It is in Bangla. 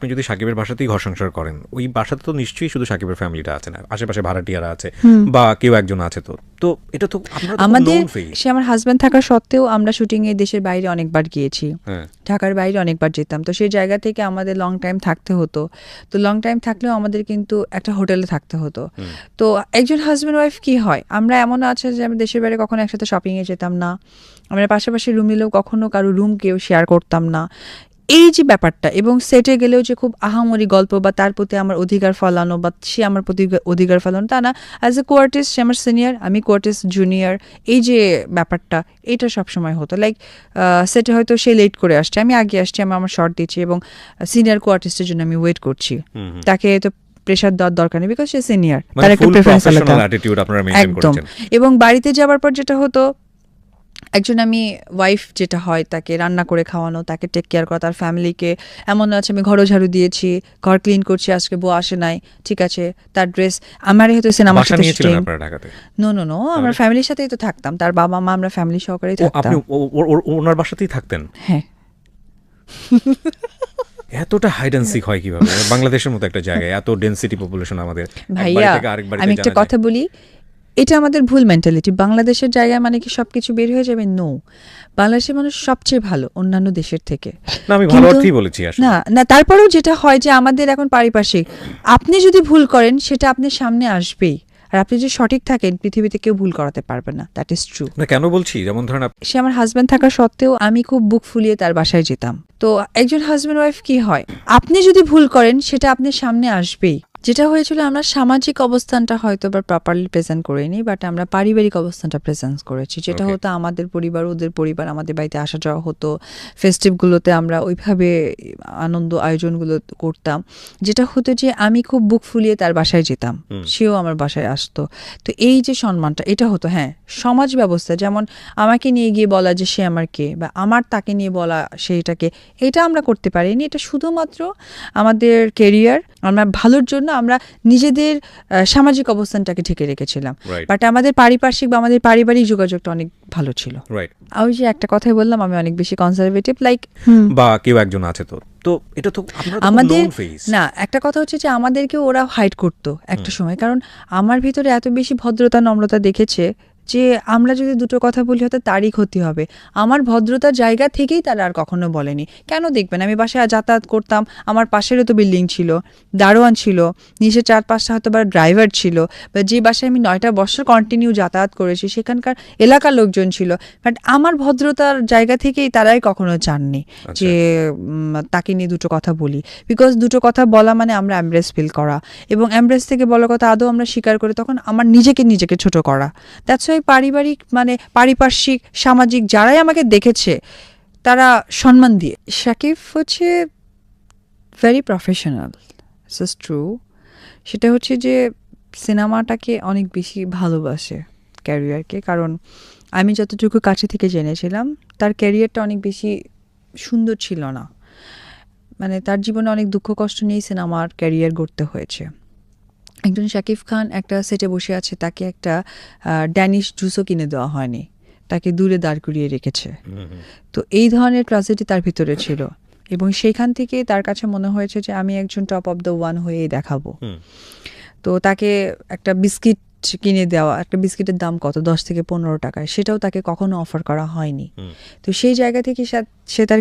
আপনি যদি সাকিবের বাসাতেই ঘর সংসার করেন, ওই বাসাতে তো নিশ্চয়ই শুধু সাকিবের ফ্যামিলিটা আছে না, আশেপাশে ভাড়াটিয়ারা আছে বা কেউ একজন আছে। তো তো এটা তো আপনারা তো আমাদের known face। সে আমার হাজব্যান্ড থাকা সত্ত্বেও আমরা শুটিং এ দেশের বাইরে অনেকবার গিয়েছি, হ্যাঁ, ঢাকার বাইরে অনেকবার যেতাম। তো সেই জায়গা থেকে আমাদের লং টাইম থাকতে হতো। তো লং টাইম থাকলেও আমাদের কিন্তু একটা হোটেলে থাকতে হতো। তো একজন হাজব্যান্ড ওয়াইফ কি হয়, আমরা এমন আছে যে আমরা দেশের বাইরে কখনো একসাথে শপিং এ যেতাম না, আমরা পাশাপাশি রুম নিলেও কখনো কারো রুম কেউ শেয়ার করতাম না। এই যে ব্যাপারটা, এবং সেটে গেলেও যে খুব আহামরি গল্প বা তার প্রতি আমার অধিকার ফলানো বা সে আমার প্রতি অধিকার ফলানো তা না। অ্যাজ এ কোয়ার্টিস্ট সে আমার সিনিয়র, আমি কোয়ার্টিস্ট জুনিয়র, এই যে ব্যাপারটা এটা সবসময় হতো। লাইক সেটে হয়তো সে লেট করে আসছে, আমি আগে আসছি, আমি আমার শর্ট দিচ্ছি এবং সিনিয়র কোয়ার্টিস্টের জন্য আমি ওয়েট করছি। তাকে তো প্রেশার দেওয়ার দরকার নেই, বিকজ সে সিনিয়র, তার একটা প্রেফারেন্স আলাদা। একদম। এবং বাড়িতে যাওয়ার পর যেটা হতো, একজন আমি ওয়াইফ যেটা হয় তাকে রান্না করে খাওয়ানো, তাকে টেক কেয়ার করা, তার ফ্যামিলিকে। এমন আছে আমি ঘরও ঝাড়ু দিয়েছি, ঘর ক্লিন করছি, আজকে বউ আসে নাই, ঠিক আছে, তার ড্রেস আমারই হয়তো সিনেমার সাথে শুটিং। নো নো নো, আমরা ফ্যামিলির সাথেই তো থাকতাম, তার বাবা মা, আমরা ফ্যামিলি সহকারেই থাকতাম। ওনার বাসাতেই থাকতেন? হ্যাঁ। এতটা হাইড অ্যান্ড সিক হয় কিভাবে বাংলাদেশের মতো একটা জায়গায়, এত ডেনসিটি পপুলেশন আমাদের? ভাইয়া আমি একটা কথা বলি, এটা আমাদের ভুল মেন্টালিটি। বাংলাদেশের জায়গায় মানে কি সবকিছু বের হয়ে যাবে? নো, বাংলাদেশের মানুষ সবচেয়ে ভালো অন্যান্য দেশের থেকে। না, আমি ভালো অর্থেই বলেছি আসলে। না না, তারপরেও যেটা হয় যে আমাদের এখন পারিপার্শ্বিক, আপনি যদি ভুল করেন সেটা আপনার সামনে আসবেই, আর আপনি যদি সঠিক থাকেন পৃথিবীতে কেউ ভুল করাতে পারবে না। That is true. না, কেন বলছি, যেমন ধরেন সে আমার হাজব্যান্ড থাকা সত্ত্বেও আমি খুব বুক ফুলিয়ে তার বাসায় যেতাম। তো একজন হাজব্যান্ড ওয়াইফ কি হয়, আপনি যদি ভুল করেন সেটা আপনার সামনে আসবেই। যেটা হয়েছিল, আমরা সামাজিক অবস্থানটা হয়তো বা প্রপারলি প্রেজেন্ট করিনি, বাট আমরা পারিবারিক অবস্থানটা প্রেজেন্ট করেছি। যেটা হতো আমাদের পরিবার ওদের পরিবার, আমাদের বাড়িতে আসা যাওয়া হতো, ফেস্টিভগুলোতে আমরা ওইভাবে আনন্দ আয়োজনগুলো করতাম। যেটা হতো যে আমি খুব বুক ফুলিয়ে তার বাসায় যেতাম, সেও আমার বাসায় আসতো। তো এই যে সম্মানটা, এটা হতো। হ্যাঁ, সমাজ ব্যবস্থা যেমন আমাকে নিয়ে গিয়ে বলা যে সে আমার কে, বা আমার তাকে নিয়ে বলা সেইটাকে, এটা আমরা করতে পারিনি। এটা শুধুমাত্র আমাদের কেরিয়ার, আমরা ভালোর জন্য আমরা নিজেদের সামাজিক অবস্থানটাকে ঢেকে রেখেছিলাম। বাট আমাদের পারিপার্শ্বিক বা আমাদের পারিবারিক যোগাযোগটা অনেক ভালো ছিল। ওই যে একটা কথাই বললাম, আমি অনেক বেশি কনজারভেটিভ, লাইক বা কেউ একজন আছে। তো তো এটা তো আমাদের না, একটা কথা হচ্ছে যে আমাদেরকে ওরা হাইড করতো একটা সময়, কারণ আমার ভিতরে এত বেশি ভদ্রতা নম্রতা দেখেছে যে আমরা যদি দুটো কথা বলি হয়তো তারই ক্ষতি হবে। আমার ভদ্রতার জায়গা থেকেই তারা আর কখনো বলেনি। কেন দেখবেন, আমি বাসায় যাতায়াত করতাম, আমার পাশেরও তো বিল্ডিং ছিল, দারোয়ান ছিল, নিচে 4-5টা হয়তো বা ড্রাইভার ছিল, বা যে বাসায় আমি 9টা বছর কন্টিনিউ যাতায়াত করেছি সেখানকার এলাকার লোকজন ছিল। বাট আমার ভদ্রতার জায়গা থেকেই তারাই কখনো চাননি যে তাকে নিয়ে দুটো কথা বলি, বিকজ দুটো কথা বলা মানে আমরা এমব্রেস ফিল করা, এবং এমব্রেস থেকে বলার কথা আদৌ আমরা স্বীকার করে তখন আমার নিজেকে ছোট করা। দ্যাটস ওয়াই পারিবারিক মানে পারিপার্শ্বিক সামাজিক যারাই আমাকে দেখেছে তারা সম্মান দিয়ে। শাকিব হচ্ছে ভেরি প্রফেশনাল, ইটস ট্রু। সেটা হচ্ছে যে সিনেমাটাকে অনেক বেশি ভালোবাসে, ক্যারিয়ারকে। কারণ আমি যতটুকু কাছে থেকে জেনেছিলাম তার ক্যারিয়ারটা অনেক বেশি সুন্দর ছিল না, মানে তার জীবনে অনেক দুঃখ কষ্ট নিয়েই সিনেমার ক্যারিয়ার গড়তে হয়েছে। একজন শাকিব খান একটা সেটে বসে আছে, তাকে একটা ড্যানিশ জুসও কিনে দেওয়া হয়নি, তাকে দূরে দাঁড় করিয়ে রেখেছে। তো এই ধরনের ট্র্যাজেডি তার ভিতরে ছিল, এবং সেইখান থেকে তার কাছে মনে হয়েছে যে আমি একজন টপ অফ দ্য ওয়ান হয়েই দেখাবো। তো তাকে একটা বিস্কিট কিনে দেওয়া, একটা বিস্কিটের দাম কত, 10 থেকে 15 টাকায়, সেটাও তাকে কখনো অফার করা হয়নি। তো সেই জায়গা থেকে সে তার